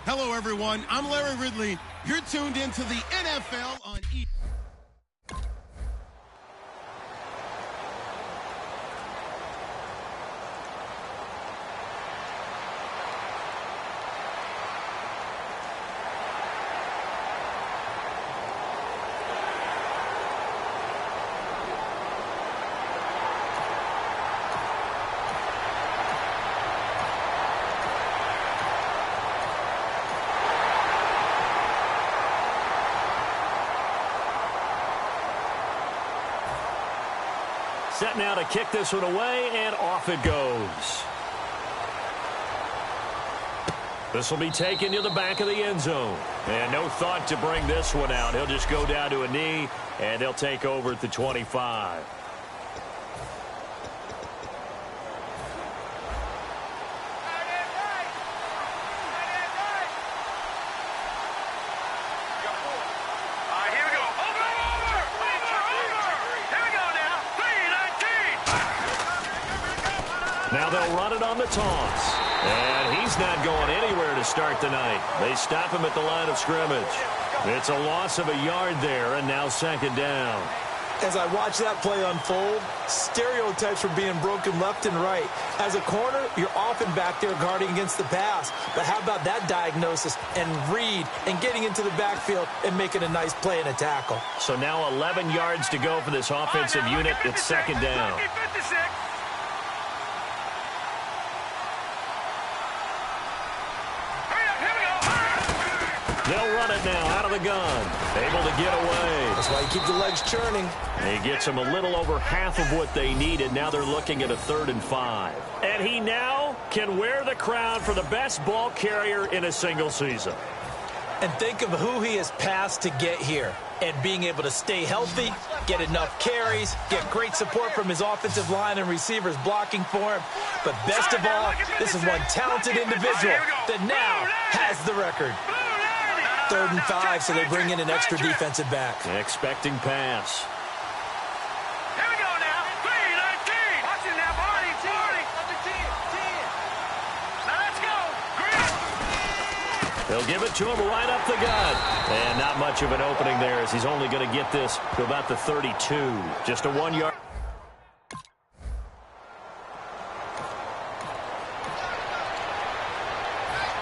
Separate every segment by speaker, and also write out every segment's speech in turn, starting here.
Speaker 1: Hello, everyone. I'm Larry Ridley. You're tuned into the NFL on E!
Speaker 2: Set now to kick this one away, and off it goes. This will be taken to the back of the end zone. And no thought to bring this one out. He'll just go down to a knee, and they'll take over at the 25. Now they'll run it on the toss. And he's not going anywhere to start the night. They stop him at the line of scrimmage. It's a loss of a yard there, and now second down.
Speaker 3: As I watch that play unfold, stereotypes are being broken left and right. As a corner, you're often back there guarding against the pass. But how about that diagnosis and read and getting into the backfield and making a nice play and a tackle?
Speaker 2: So now 11 yards to go for this offensive unit. It's second down. They'll run it now out of the gun. Able to get away.
Speaker 3: That's why you keep the legs churning.
Speaker 2: He gets them a little over half of what they needed. Now they're looking at a 3rd and 5. And he now can wear the crown for the best ball carrier in a single season.
Speaker 3: And think of who he has passed to get here. And being able to stay healthy, get enough carries, get great support from his offensive line and receivers blocking for him. But best of all, this is one talented individual that now has the record. 3rd and 5, so they bring in an extra defensive back.
Speaker 2: Expecting pass.
Speaker 4: Here we go now. 3-19. Watch it now, Barney. 40. 10. Now let's go. Green.
Speaker 2: They'll give it to him right up the gut. And not much of an opening there as he's only going to get this to about the 32. Just a 1 yard.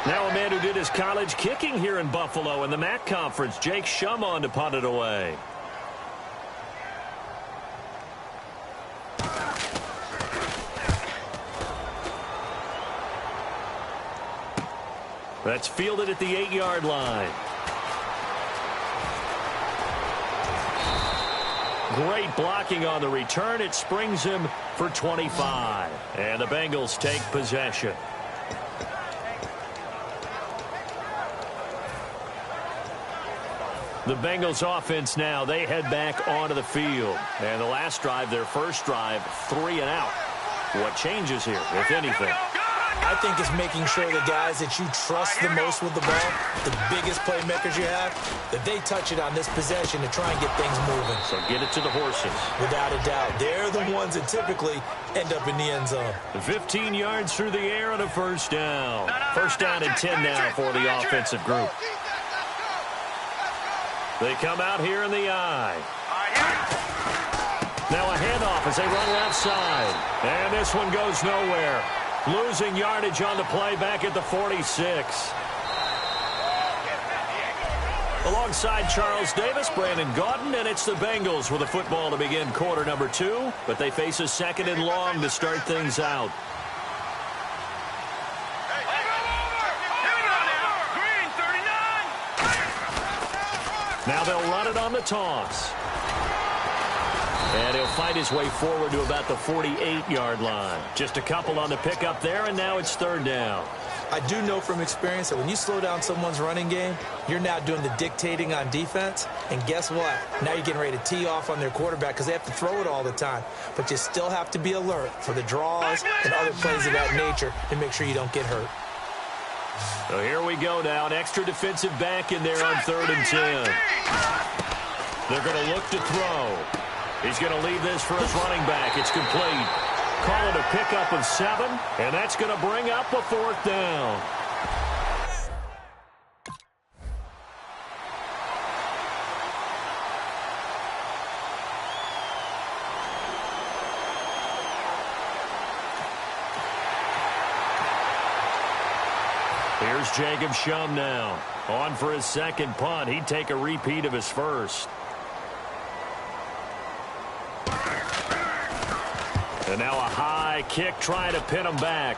Speaker 2: Now a man who did his college kicking here in Buffalo in the MAC Conference, Jake Shum, on to punt it away. That's fielded at the 8-yard line. Great blocking on the return. It springs him for 25. And the Bengals take possession. The Bengals offense now, they head back onto the field. And the last drive, their first drive, 3 and out. What changes here, if anything?
Speaker 3: I think it's making sure the guys that you trust the most with the ball, the biggest playmakers you have, that they touch it on this possession to try and get things moving.
Speaker 2: So get it to the horses.
Speaker 3: Without a doubt. They're the ones that typically end up in the end zone.
Speaker 2: 15 yards through the air and a first down. First down and 10 now for the offensive group. They come out here in the eye. Now a handoff as they run left side. And this one goes nowhere. Losing yardage on the play back at the 46. Alongside Charles Davis, Brandon Gaudin, and it's the Bengals with a football to begin quarter number 2. But they face a 2nd and long to start things out. Now they'll run it on the toss. And he'll fight his way forward to about the 48-yard line. Just a couple on the pickup there, and now it's 3rd down.
Speaker 3: I do know from experience that when you slow down someone's running game, you're now doing the dictating on defense. And guess what? Now you're getting ready to tee off on their quarterback because they have to throw it all the time. But you still have to be alert for the draws and other plays of that nature to make sure you don't get hurt.
Speaker 2: So here we go now. An extra defensive back in there on 3rd and 10. They're going to look to throw. He's going to leave this for his running back. It's complete. Call it a pickup of 7, and that's going to bring up a 4th down. Here's Jacob Shum now. On for his second punt. He'd take a repeat of his first. And now a high kick trying to pin him back.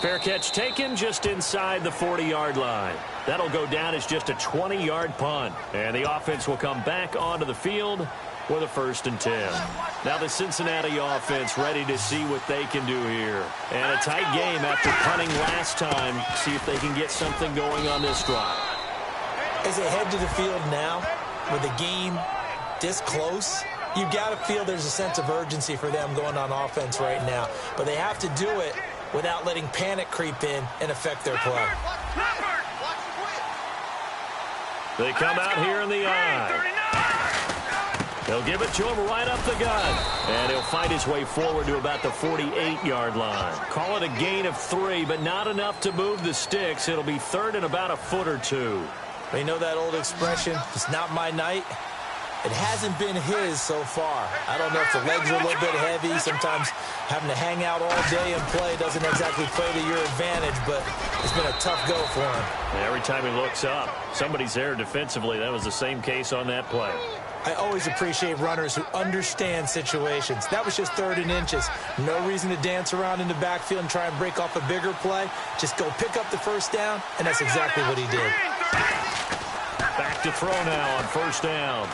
Speaker 2: Fair catch taken just inside the 40-yard line. That'll go down as just a 20-yard punt. And the offense will come back onto the field with a 1st and 10. Now the Cincinnati offense ready to see what they can do here. And a tight game after punting last time. See if they can get something going on this drive.
Speaker 3: As they head to the field now, with the game this close, you've got to feel there's a sense of urgency for them going on offense right now. But they have to do it without letting panic creep in and affect their play.
Speaker 2: They come out here in the eye. They'll give it to him right up the gut. And he'll fight his way forward to about the 48-yard line. Call it a gain of 3, but not enough to move the sticks. It'll be 3rd and about a foot or 2.
Speaker 3: You know that old expression, it's not my night? It hasn't been his so far. I don't know if the legs are a little bit heavy. Sometimes having to hang out all day and play doesn't exactly play to your advantage, but it's been a tough go for him.
Speaker 2: Every time he looks up, somebody's there defensively. That was the same case on that play.
Speaker 3: I always appreciate runners who understand situations. That was just 3rd and inches. No reason to dance around in the backfield and try and break off a bigger play. Just go pick up the 1st down, and that's exactly what he did.
Speaker 2: Back to throw now on 1st down.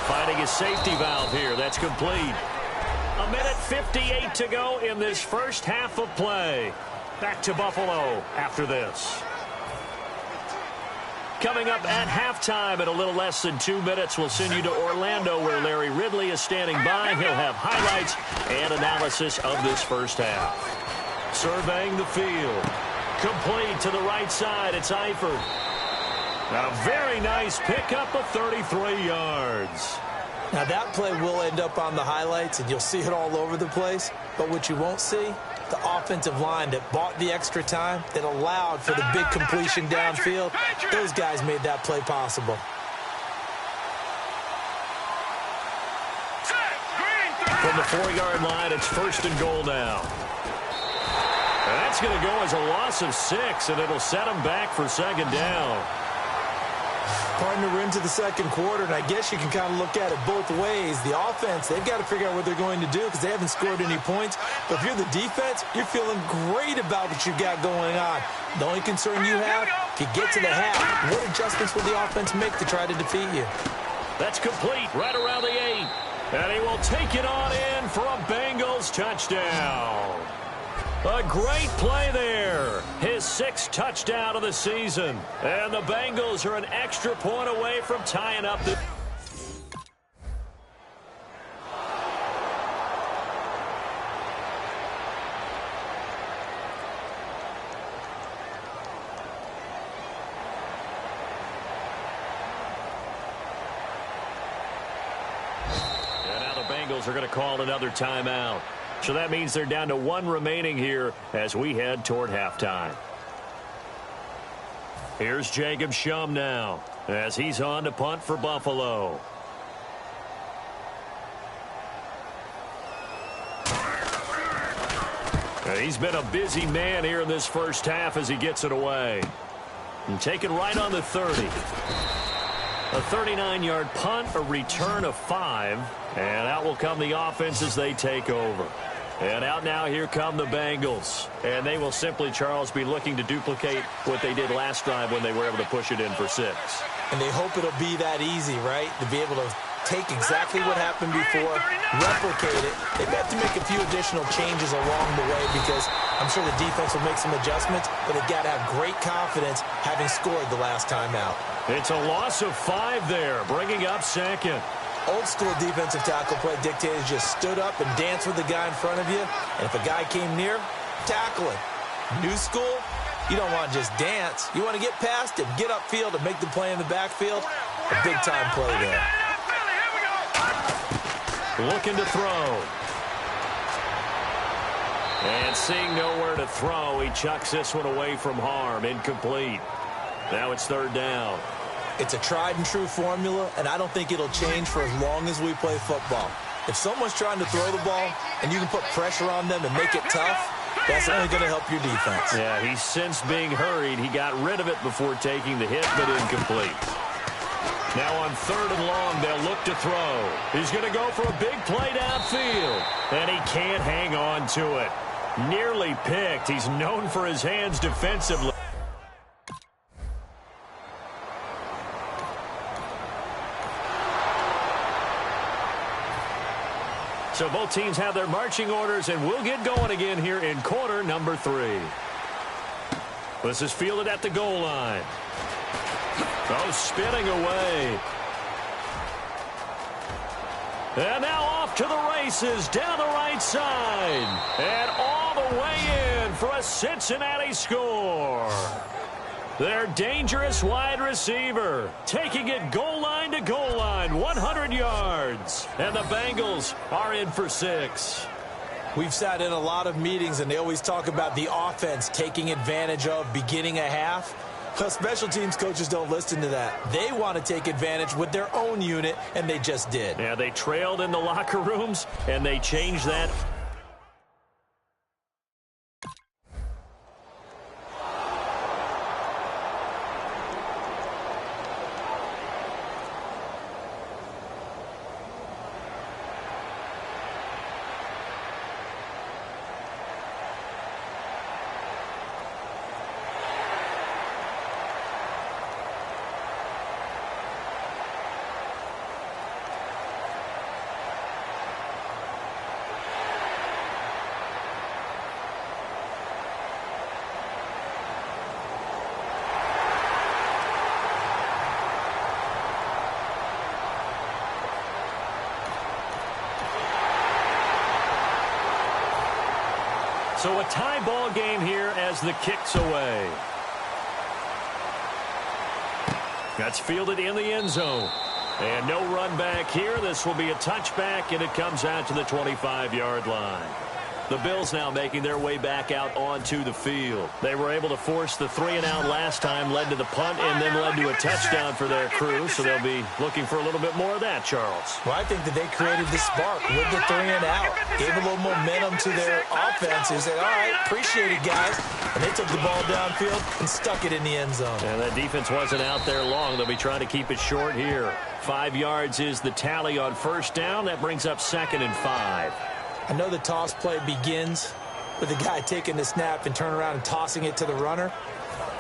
Speaker 2: Finding his safety valve here. That's complete. 1:58 to go in this first half of play. Back to Buffalo after this. Coming up at halftime in a little less than 2 minutes, we'll send you to Orlando where Larry Ridley is standing by. He'll have highlights and analysis of this first half. Surveying the field. Complete to the right side. It's Eifert. A very nice pickup of 33 yards.
Speaker 3: Now that play will end up on the highlights, and you'll see it all over the place. But what you won't see, the offensive line that bought the extra time, that allowed for the big completion downfield. Those guys made that play possible.
Speaker 2: From the 4-yard line, it's 1st and goal now. And that's going to go as a loss of 6, and it'll set them back for 2nd down.
Speaker 3: Partner, we're into the 2nd quarter, and I guess you can kind of look at it both ways. The offense, they've got to figure out what they're going to do because they haven't scored any points. But if you're the defense, you're feeling great about what you've got going on. The only concern you have, if you get to the half, what adjustments will the offense make to try to defeat you?
Speaker 2: That's complete right around the 8. And he will take it on in for a Bengals touchdown. A great play there. His 6th touchdown of the season. And the Bengals are an extra point away from tying up the... And now the Bengals are going to call another timeout. So that means they're down to 1 remaining here as we head toward halftime. Here's Jacob Shum now as he's on to punt for Buffalo. And he's been a busy man here in this first half as he gets it away. And taken right on the 30. A 39-yard punt, a return of 5. And out will come the offense as they take over. And out now, here come the Bengals. And they will simply, Charles, be looking to duplicate what they did last drive when they were able to push it in for 6.
Speaker 3: And they hope it'll be that easy, right? To be able to take exactly what happened before, replicate it. They've got to make a few additional changes along the way because I'm sure the defense will make some adjustments, but they've got to have great confidence having scored the last time out.
Speaker 2: It's a loss of 5 there, bringing up 2nd.
Speaker 3: Old school defensive tackle play dictated just stood up and danced with the guy in front of you, and if a guy came near, tackle him. New school, you don't want to just dance. You want to get past him, get upfield, and make the play in the backfield. A big-time play there.
Speaker 2: Looking to throw. And seeing nowhere to throw, he chucks this one away from harm. Incomplete. Now it's 3rd down.
Speaker 3: It's a tried-and-true formula, and I don't think it'll change for as long as we play football. If someone's trying to throw the ball and you can put pressure on them and make it tough, That's only going to help your defense.
Speaker 2: Yeah, he sensed being hurried. He got rid of it before taking the hit, but incomplete. Now on 3rd and long, they'll look to throw. He's going to go for a big play downfield, and he can't hang on to it. Nearly picked. He's known for his hands defensively. So both teams have their marching orders, and we'll get going again here in quarter number 3. This is fielded at the goal line. Oh, spinning away. And now off to the races down the right side. And all the way in for a Cincinnati score. Their dangerous wide receiver taking it goal line to goal line, 100 yards. And the Bengals are in for 6.
Speaker 3: We've sat in a lot of meetings, and they always talk about the offense taking advantage of beginning a half. Well, special teams coaches don't listen to that. They want to take advantage with their own unit, and they just did.
Speaker 2: Yeah, they trailed in the locker rooms, and they changed that. So a tie ball game here as the kick's away. That's fielded in the end zone. And no run back here. This will be a touchback, and it comes out to the 25-yard line. The Bills now making their way back out onto the field. They were able to force the 3-and-out last time, led to the punt, and then led to a touchdown for their crew. So they'll be looking for a little bit more of that, Charles.
Speaker 3: Well, I think that they created the spark with the 3-and-out. Gave a little momentum to their offense. They said, all right, appreciate it, guys. And they took the ball downfield and stuck it in the end zone.
Speaker 2: And that defense wasn't out there long. They'll be trying to keep it short here. 5 yards is the tally on first down. That brings up 2nd and 5.
Speaker 3: I know the toss play begins with the guy taking the snap and turn around and tossing it to the runner.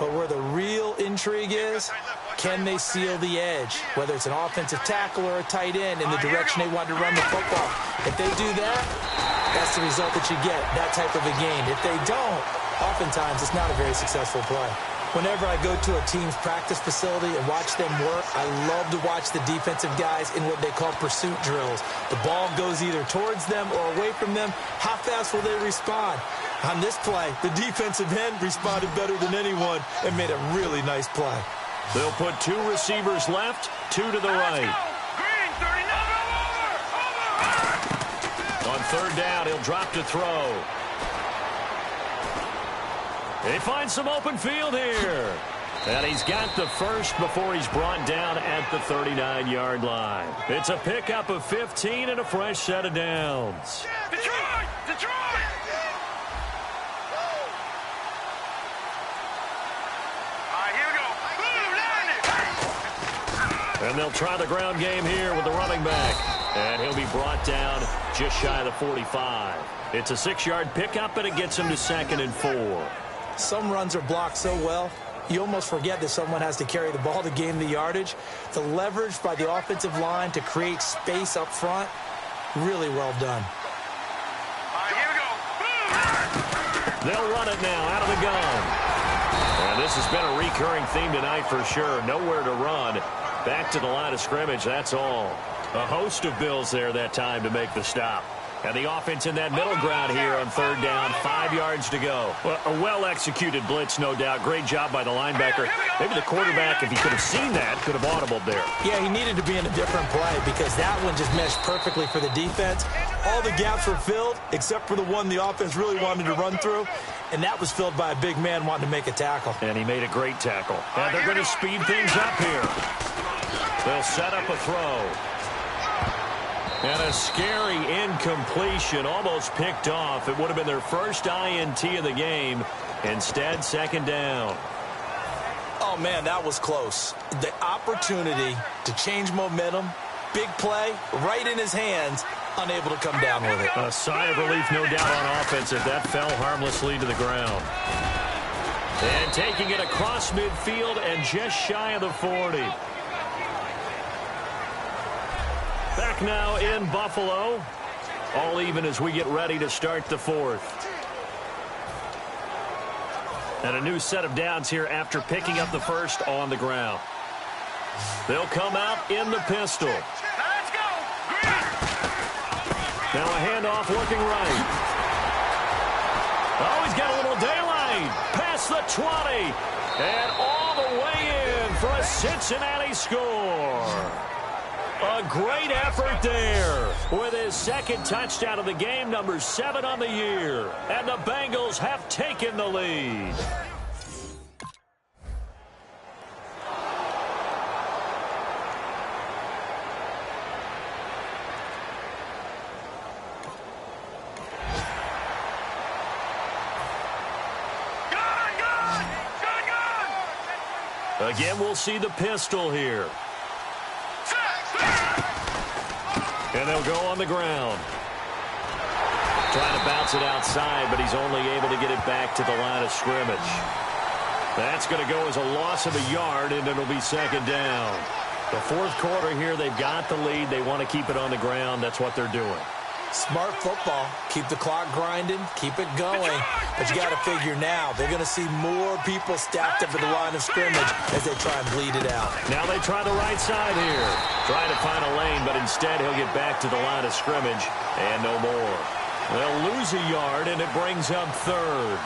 Speaker 3: But where the real intrigue is, can they seal the edge? Whether it's an offensive tackle or a tight end in the direction they want to run the football. If they do that, that's the result that you get, that type of a game. If they don't, oftentimes it's not a very successful play. Whenever I go to a team's practice facility and watch them work, I love to watch the defensive guys in what they call pursuit drills. The ball goes either towards them or away from them. How fast will they respond? On this play, the defensive end responded better than anyone and made a really nice play.
Speaker 2: They'll put 2 receivers left, 2 to the right. On 3rd down, he'll drop to throw. They find some open field here. And he's got the first before he's brought down at the 39-yard line. It's a pickup of 15 and a fresh set of downs.
Speaker 4: Detroit! Detroit! All right, here we go.
Speaker 2: And they'll try the ground game here with the running back. And he'll be brought down just shy of the 45. It's a 6-yard pickup, and it gets him to 2nd and 4.
Speaker 3: Some runs are blocked so well, you almost forget that someone has to carry the ball to gain the yardage. The leverage by the offensive line to create space up front, really well done.
Speaker 4: All right, here we go.
Speaker 2: They'll run it now out of the gun. And this has been a recurring theme tonight for sure. Nowhere to run. Back to the line of scrimmage, that's all. A host of Bills there that time to make the stop. And the offense in that middle ground here on 3rd down, 5 yards to go. Well, a well-executed blitz, no doubt. Great job by the linebacker. Maybe the quarterback, if he could have seen that, could have audibled there.
Speaker 3: Yeah, he needed to be in a different play because that one just meshed perfectly for the defense. All the gaps were filled except for the one the offense really wanted to run through, and that was filled by a big man wanting to make a tackle.
Speaker 2: And he made a great tackle. And they're going to speed things up here. They'll set up a throw. And a scary incompletion, almost picked off. It would have been their first INT of the game. Instead, second down.
Speaker 3: Oh, man, that was close. The opportunity to change momentum, big play, right in his hands, unable to come down with it.
Speaker 2: A sigh of relief, no doubt, on offense if that fell harmlessly to the ground. And taking it across midfield and just shy of the 40. Back now in Buffalo. All even as we get ready to start the fourth. And a new set of downs here after picking up the first on the ground. They'll come out in the pistol.
Speaker 4: Let's go.
Speaker 2: Now a handoff looking right. Oh, he's got a little daylight. Past the 20. And all the way in for a Cincinnati score. A great effort there with his second touchdown of the game, number 7 on the year. And the Bengals have taken the lead. Again, we'll see the pistol here. And they'll go on the ground. Trying to bounce it outside, but he's only able to get it back to the line of scrimmage. That's going to go as a loss of a yard, and it'll be second down. The fourth quarter here, they've got the lead. They want to keep it on the ground. That's what they're doing.
Speaker 3: Smart football. Keep the clock grinding. Keep it going. But you got to figure now, they're going to see more people stacked up at the line of scrimmage as they try and bleed it out.
Speaker 2: Now they try the right side here. Trying to find a lane, but instead he'll get back to the line of scrimmage and no more. They'll lose a yard, and it brings up third.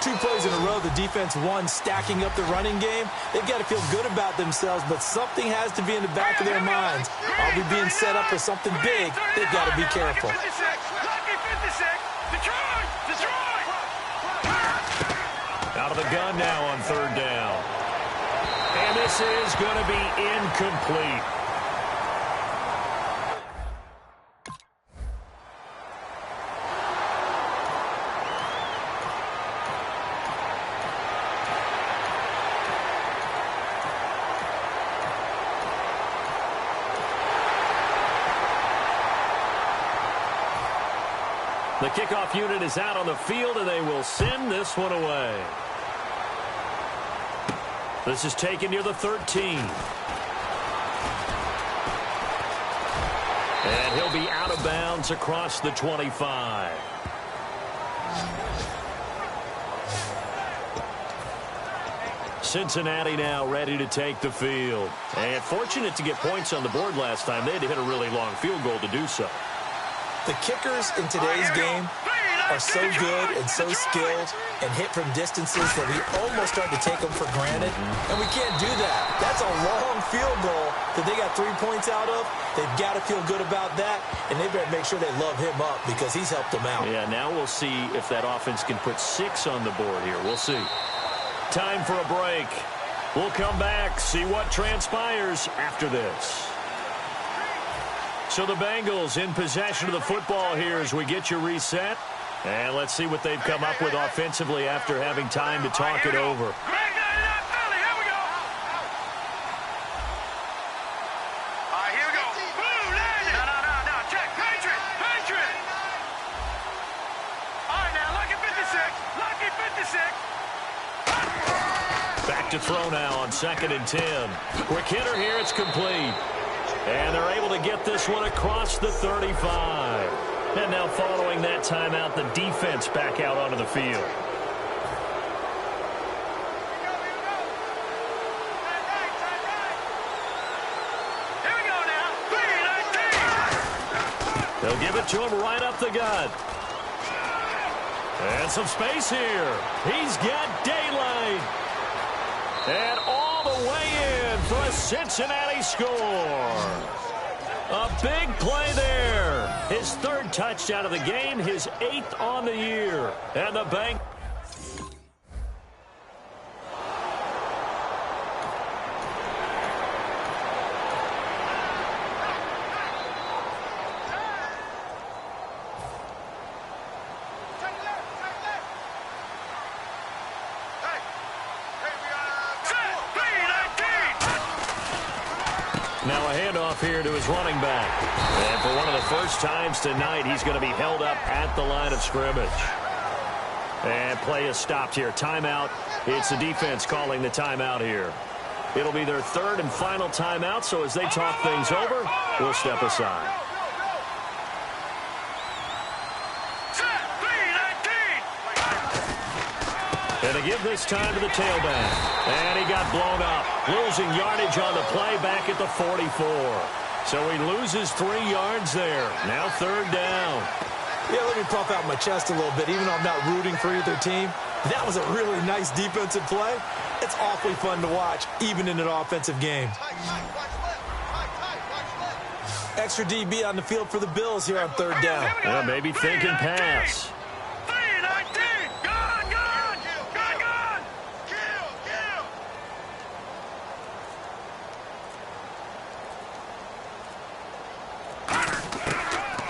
Speaker 3: 2 plays in a row, the defense won, stacking up the running game. They've got to feel good about themselves, but something has to be in the back of their minds. Are we being set up for something big? They've got to be careful.
Speaker 2: Out of the gun now on third down. And this is going to be incomplete. The kickoff unit is out on the field, and they will send this one away. This is taken near the 13. And he'll be out of bounds across the 25. Cincinnati now ready to take the field. And fortunate to get points on the board last time. They had to hit a really long field goal to do so.
Speaker 3: The kickers in today's game are so good and so skilled and hit from distances that we almost start to take them for granted, and we can't do that. That's a long field goal that they got 3 points out of. They've got to feel good about that, and they better make sure they love him up because he's helped them out.
Speaker 2: Yeah, now we'll see if that offense can put 6 on the board here. We'll see. Time for a break. We'll come back, see what transpires after this. So the Bengals in possession of the football here as we get you reset. And let's see what they've come up with offensively after having time to talk it over. Back to throw now on 2nd and 10. Quick hitter here, it's complete. And they're able to get this one across the 35. And now following that timeout, the defense back out onto the field.
Speaker 4: Here we go now. 3-19.
Speaker 2: They'll give it to him right up the gut. And some space here. He's got daylight. And all the way in for a Cincinnati score. A big play there. His 3rd touchdown of the game, his 8th on the year. And the Bengals. Now a handoff here to his running back. And for one of the first times tonight, he's going to be held up at the line of scrimmage. And play is stopped here. Timeout. It's the defense calling the timeout here. It'll be their third and final timeout, so as they talk things over, we'll step aside. And to give this time to the tailback. And he got blown up. Losing yardage on the play back at the 44. So he loses 3 yards there. Now third down.
Speaker 3: Yeah, let me puff out my chest a little bit, even though I'm not rooting for either team. That was a really nice defensive play. It's awfully fun to watch, even in an offensive game. Extra DB on the field for the Bills here on third down.
Speaker 2: Yeah, maybe thinking pass.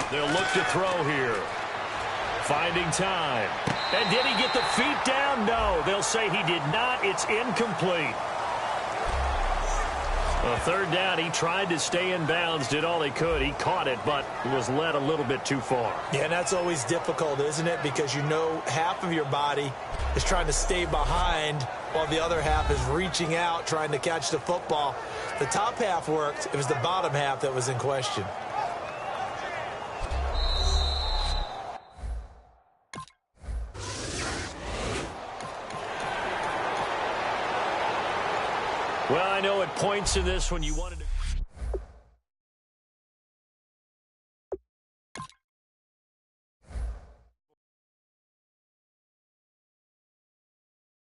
Speaker 2: They'll look to throw here. Finding time. And did he get the feet down? No. They'll say he did not. It's incomplete. Third down, he tried to stay in bounds, did all he could. He caught it, but was led a little bit too far.
Speaker 3: Yeah, and that's always difficult, isn't it? Because you know half of your body is trying to stay behind while the other half is reaching out, trying to catch the football. The top half worked. It was the bottom half that was in question.
Speaker 2: Well, I know at points in this when you wanted to...